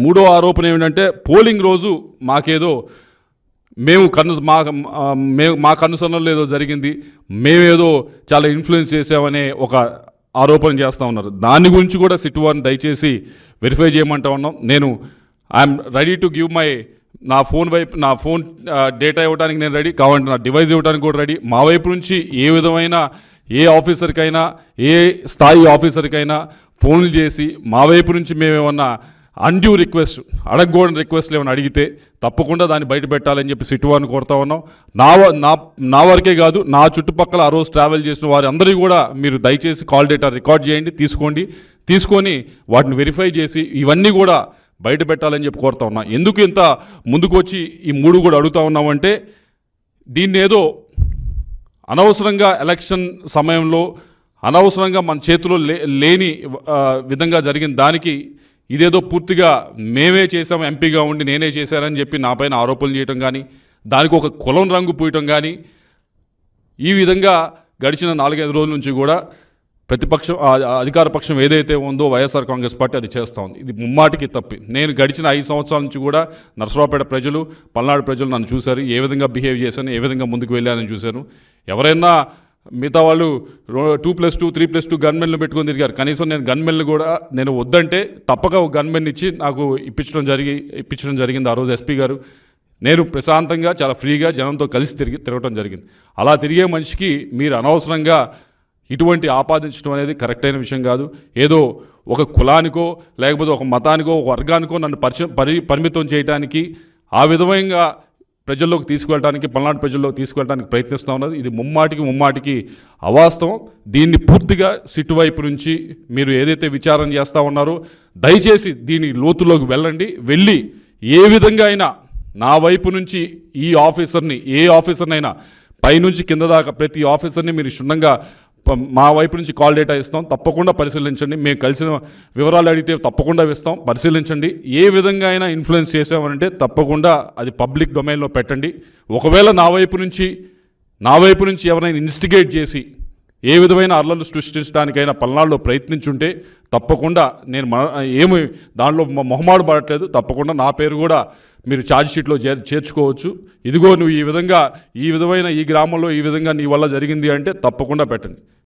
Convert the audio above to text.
మూడో ఆరోపణ ఏమిటంటే పోలింగ్ రోజు మాకేదో మా కనుసరణలో ఏదో జరిగింది, మేమేదో చాలా ఇన్ఫ్లుయెన్స్ చేసామనే ఒక ఆరోపణ చేస్తూ ఉన్నారు. దాని గురించి కూడా సిట్ వారిని దయచేసి వెరిఫై చేయమంటా ఉన్నాం. నేను ఐఎమ్ రెడీ టు గివ్ నా ఫోన్ డేటా ఇవ్వడానికి నేను రెడీ, కావాలంటే నా డివైస్ ఇవ్వడానికి కూడా రెడీ. మా వైపు నుంచి ఏ విధమైన ఏ ఆఫీసర్కైనా ఏ స్థాయి ఆఫీసర్కైనా ఫోన్లు చేసి మా వైపు నుంచి మేమేమన్నా అన్డ్యూ రిక్వెస్ట్ అడగకూడని రిక్వెస్ట్లు ఏమైనా అడిగితే తప్పకుండా దాన్ని బయట పెట్టాలని చెప్పి సిట్ వారిని కోరుతా ఉన్నాం. నా వరకే కాదు, నా చుట్టుపక్కల ఆ రోజు ట్రావెల్ చేసిన వారి అందరికీ కూడా మీరు దయచేసి కాల్ డేటా రికార్డ్ చేయండి, తీసుకొని వాటిని వెరిఫై చేసి ఇవన్నీ కూడా బయట పెట్టాలని చెప్పి కోరుతా ఉన్నా. ఎందుకు ఇంత ముందుకు వచ్చి ఈ మూడు కూడా అడుగుతా ఉన్నామంటే, దీన్ని ఏదో అనవసరంగా ఎలక్షన్ సమయంలో అనవసరంగా మన చేతిలో లేని విధంగా జరిగిన దానికి ఇదేదో పూర్తిగా మేమే చేసాం, ఎంపీగా ఉండి నేనే చేశానని చెప్పి నా పైన ఆరోపణలు చేయటం కానీ, దానికి ఒక కులం రంగు పూయటం కానీ, ఈ విధంగా గడిచిన 4-5 రోజుల నుంచి కూడా ప్రతిపక్షం అధికార పక్షం ఏదైతే ఉందో వైఎస్ఆర్ కాంగ్రెస్ పార్టీ అది చేస్తూ ఉంది. ఇది ముమ్మాటికి తప్పి. నేను గడిచిన 5 సంవత్సరాల నుంచి కూడా నరసరావుపేట ప్రజలు, పల్నాడు ప్రజలు నన్ను చూశారు, ఏ విధంగా బిహేవ్ చేశాను, ఏ విధంగా ముందుకు వెళ్ళానని చూశాను. ఎవరైనా మిగతా వాళ్ళు 2+2 3+2 గన్మెన్లు పెట్టుకొని తిరిగారు. కనీసం నేను గన్మెన్లు కూడా నేను వద్దంటే తప్పక ఒక గన్మెన్ ఇచ్చి నాకు ఇప్పించడం జరిగింది ఆ రోజు ఎస్పీ గారు. నేను ప్రశాంతంగా చాలా ఫ్రీగా జనంతో కలిసి తిరగటం జరిగింది. అలా తిరిగే మనిషికి మీరు అనవసరంగా ఇటువంటి ఆపాదించడం అనేది కరెక్ట్ అయిన విషయం కాదు. ఏదో ఒక కులానికో లేకపోతే ఒక మతానికో ఒక వర్గానికో నన్ను పరిమితం చేయడానికి ఆ విధంగా ప్రజల్లోకి తీసుకువెళ్ళడానికి, పల్నాడు ప్రజల్లోకి తీసుకువెళ్ళడానికి ప్రయత్నిస్తూ ఉన్నది. ఇది ముమ్మాటికి అవాస్తవం. దీన్ని పూర్తిగా సిట్ వైపు నుంచి మీరు ఏదైతే విచారణ చేస్తూ ఉన్నారో దయచేసి దీని లోతులోకి వెళ్ళి ఏ విధంగా అయినా నా వైపు నుంచి ఈ ఆఫీసర్ని, ఏ ఆఫీసర్నైనా పైనుంచి కింద దాకా ప్రతి ఆఫీసర్ని మీరు క్షుణ్ణంగా మా వైపు నుంచి కాల్ డేటా ఇస్తాం, తప్పకుండా పరిశీలించండి. మేము కలిసిన వివరాలు అడిగితే తప్పకుండా ఇస్తాం, పరిశీలించండి. ఏ విధంగా అయినా ఇన్ఫ్లుయెన్స్ చేసామనంటే తప్పకుండా అది పబ్లిక్ డొమైన్లో పెట్టండి. ఒకవేళ నా వైపు నుంచి ఎవరైనా ఇన్స్టిగేట్ చేసి ఏ విధమైన అల్లర్లు సృష్టించడానికైనా పల్నాడులో ప్రయత్నించుంటే తప్పకుండా నేను ఏమి దానిలో మొహమాటు పడట్లేదు, తప్పకుండా నా పేరు కూడా మీరు ఛార్జ్ షీట్లో చేర్చుకోవచ్చు. ఇదిగో నువ్వు ఈ విధమైన ఈ గ్రామంలో ఈ విధంగా నీ వల్ల జరిగింది అంటే తప్పకుండా పెట్టండి.